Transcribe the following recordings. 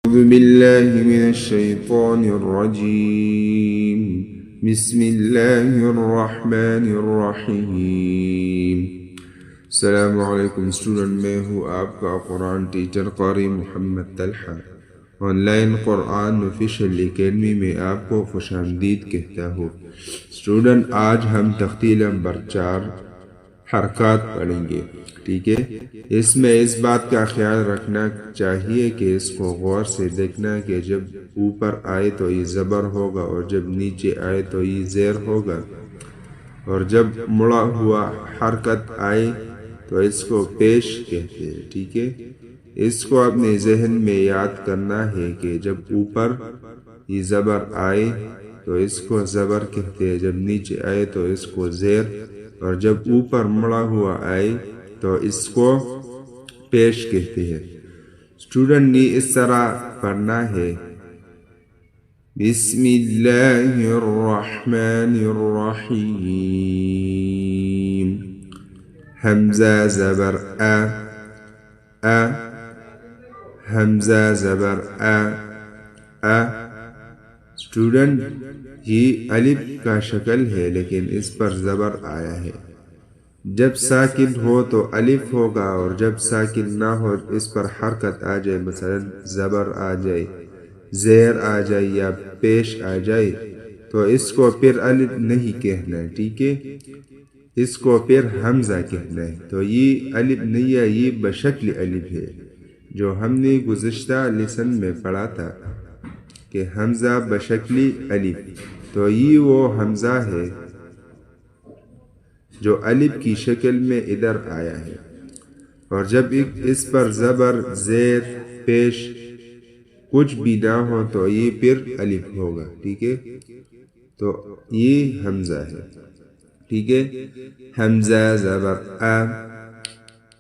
أعوذ بالله من الشيطان الرجيم بسم الله الرحمن الرحیم. السلام علیکم اسٹوڈنٹ، میں ہوں آپ کا قرآن ٹیچر قاری Muhammad Talha. Online Quran official academy میں آپ کو خوش آمدید کہتا ہوں. اسٹوڈنٹ، آج ہم تختی نمبر 4 حرکات پڑھیں گے. ٹھیک ہے، اس میں اس بات کا خیال رکھنا چاہیے کہ اس کو غور سے دیکھنا کہ جب اوپر آئے تو یہ زبر ہوگا اور جب نیچے آئے تو یہ زیر ہوگا، اور جب مڑا ہوا حرکت آئے تو اس کو پیش کہتے ہیں. ٹھیک ہے، اس کو اپنے ذہن میں یاد کرنا ہے کہ جب اوپر یہ زبر آئے تو اس کو زبر کہتے ہیں، جب نیچے آئے تو اس کو زیر، اور جب اوپر مڑا ہوا آئے تو اس کو پیش کہتے ہیں. اسٹوڈنٹ نے اس طرح پڑھنا ہے: بسم اللہ الرحمن الرحیم. حمزہ زبر آ، حمزہ زبر آ. اسٹوڈنٹ، یہ الف کا شکل ہے لیکن اس پر زبر آیا ہے. جب ساکن ہو تو الف ہوگا، اور جب ساکن نہ ہو اس پر حرکت آ جائے، مثلا زبر آ جائے، زیر آ جائے یا پیش آ جائے تو اس کو پھر الف نہیں کہنا ہے. ٹھیک ہے، اس کو پھر حمزہ کہنا ہے. تو یہ الف نہیں ہے، یہ بشکل الف ہے جو ہم نے گزشتہ لیسن میں پڑھا تھا کہ حمزہ بشکل الف. تو یہ وہ حمزہ ہے جو الف کی شکل میں ادھر آیا ہے، اور جب اس پر زبر، زیر، پیش کچھ بھی نہ ہو تو یہ پھر الف ہوگا. ٹھیک ہے، تو یہ حمزہ ہے. ٹھیک ہے، حمزہ زبر آ.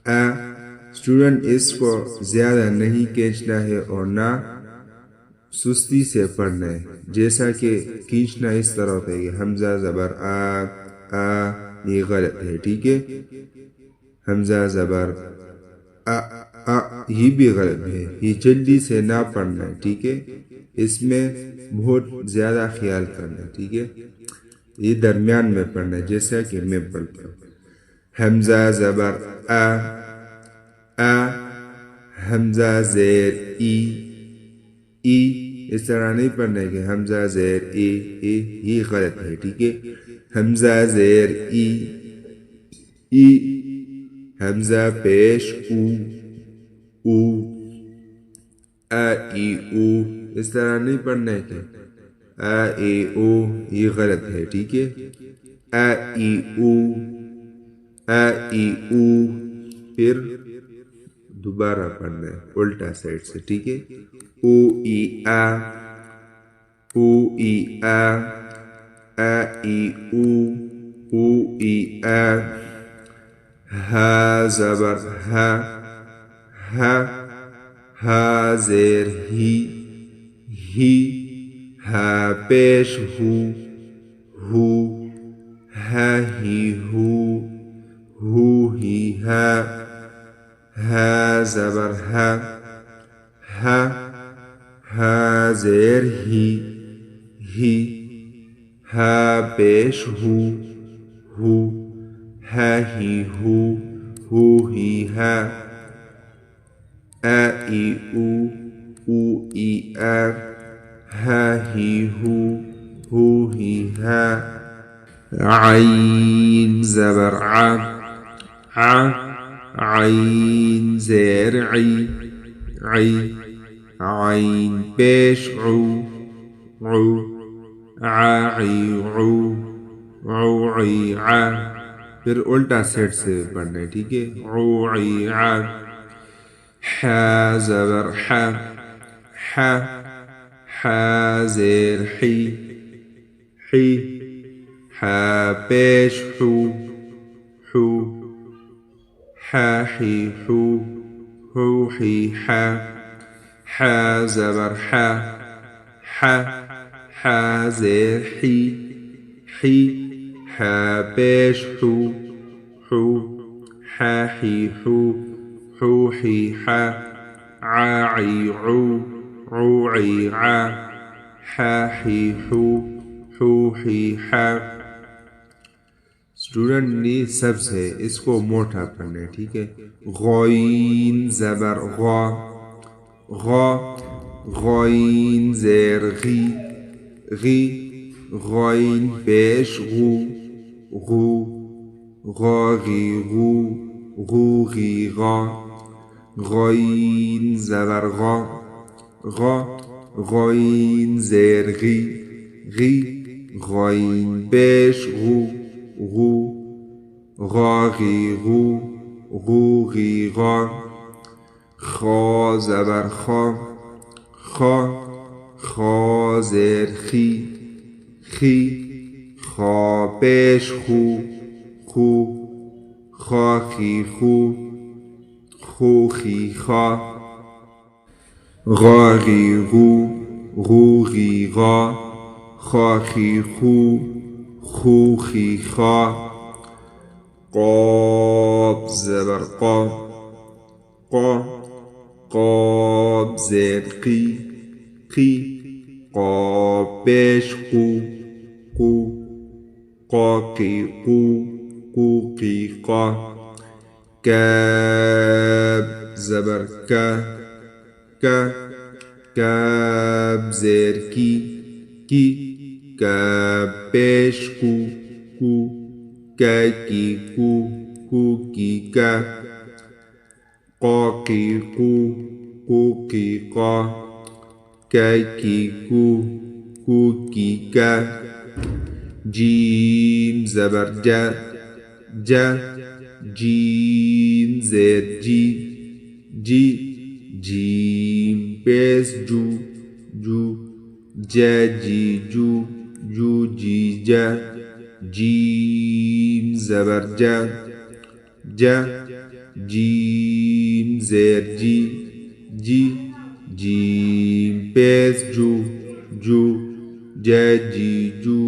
اسٹوڈنٹ، اس کو زیادہ نہیں کھینچنا ہے اور نہ سستی سے پڑھنا ہے. جیسا کہ کھینچنا اس طرح ہوتا ہے کہ حمزہ زبر آ، یہ غلط ہے. ٹھیک ہے، حمزہ زبر یہ بھی غلط ہے، یہ جلدی سے نہ پڑھنا ہے. ٹھیک ہے، اس میں بہت زیادہ خیال کرنا ہے. ٹھیک ہے، یہ درمیان میں پڑھنا ہے جیسا کہ میں پڑھتا ہوں. حمزہ زبر آ. حمزہ زیر ای. اس طرح نہیں پڑھنا ہے کہ حمزہ زیر ای، یہ غلط ہے. ٹھیک ہے، حمزہ زیر ای. حمزہ پیش او. ای او، اس طرح نہیں پڑھنا ہے کہ ای او، یہ غلط ہے. ٹھیک ہے، ای او. پھر دوبارہ پڑھنا ہے الٹا سائڈ سے. ٹھیک ہے، او ای آ. ای او. ای آ. ہا زبر ہا. ہا زیر ہی. ہا پیش ہو. ہا ہی ہو. ہی ہا. ہا زبر ہا. ہا زیر ہی. ہا پیش ہو. ہا ہی ہو. ہی ہا. ای او. ای آ. ہا ہی ہو. ہی ہا. عین زبر ع. عین زیر عی. عین پیش عو. عی عو. عی ع. پھر الٹا سیٹ سے پڑھنا ہے. ٹھیک ہے، عی ع. حا زبر حا. حا زیر حی. حا پیش حو. حا حی حو. حی حا. حا زبر حا. حا زیر حی. حا پیش حو. حا حی حو. حی حا. عی عو. عوعي عا حاحي حو حوحي حا. اسٹوڈنٹ نے سبز ہے اس کو موٹا کرنا ہے. ٹھیک ہے. غوین زبر غا غا غوین زیر غی غی غوین پیش غو غو غاغی غو غوغی غا غوین زبر غا غا غوین زیر غی غی غوین پیش غو غو غاغی غو غوغی غا خا زبر خا خا خا زیر خی خی خا پیش خو خو خاخی خو خوخی خا غاغی غو غوغی غا خاخی خو خوخی خا. قاب زبر قا قا قاب زیر قی قی قاب پیش قو قو قاقی قو قوقی قا. کاب زبر کا کا کاب زیر کی کی کاب پیش کو کو کی کو کی کا. قاقی قو کی قا کی کو کی کا. جیم زبر جا جا جیم زیر جی جی جیم پیش جو جو جا جی جو جو جی جا جیم زبر جا جا جیم زیر جی جی جیم پیش جو جو جا جی جو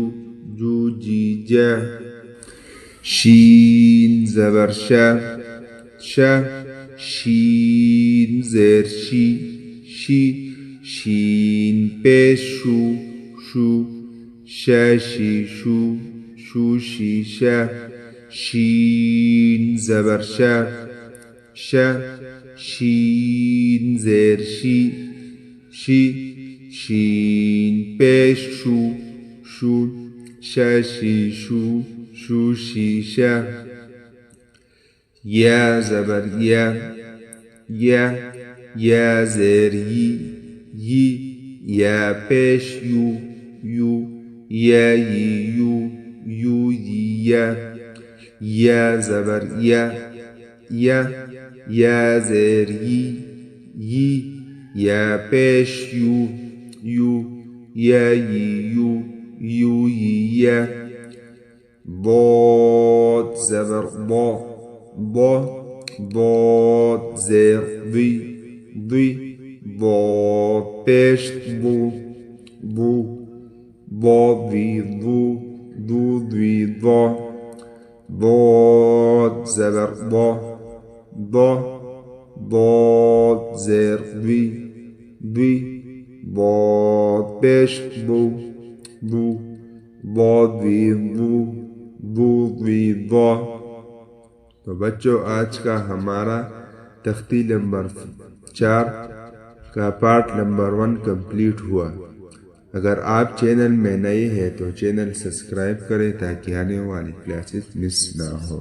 جو جی جا. شین زبر شا شا شین زیر شی شی شین پیش شو شو شاشی شو شوشی شا. شین زبر شا شا شین زیر شی شی شین پیش شو شو شاشی شو شوشی شا. یا زبر یا یا یا زیر یی یی یا پیش یو یو یا یی یو یو یی یا یا زبر یا یا یا زیر یی یی یا پیش یو یو یا یی یو یو یی یا. ضاد زبر ضا ضا ضاد زیر ضی ضی ضاد پیش ضو ضو ضادی ضو ضودی ضا. ضاد زبر ضا ضا ضاد زیر ضی ضی ضاد پیش ضو ضو ضادی ضو ضودی ضا. تو بچوں آج کا ہمارا تختی نمبر 4 کا پارٹ نمبر 1 کمپلیٹ ہوا. اگر آپ چینل میں نئے ہیں تو چینل سبسکرائب کریں تاکہ آنے والی کلاسز مس نہ ہو.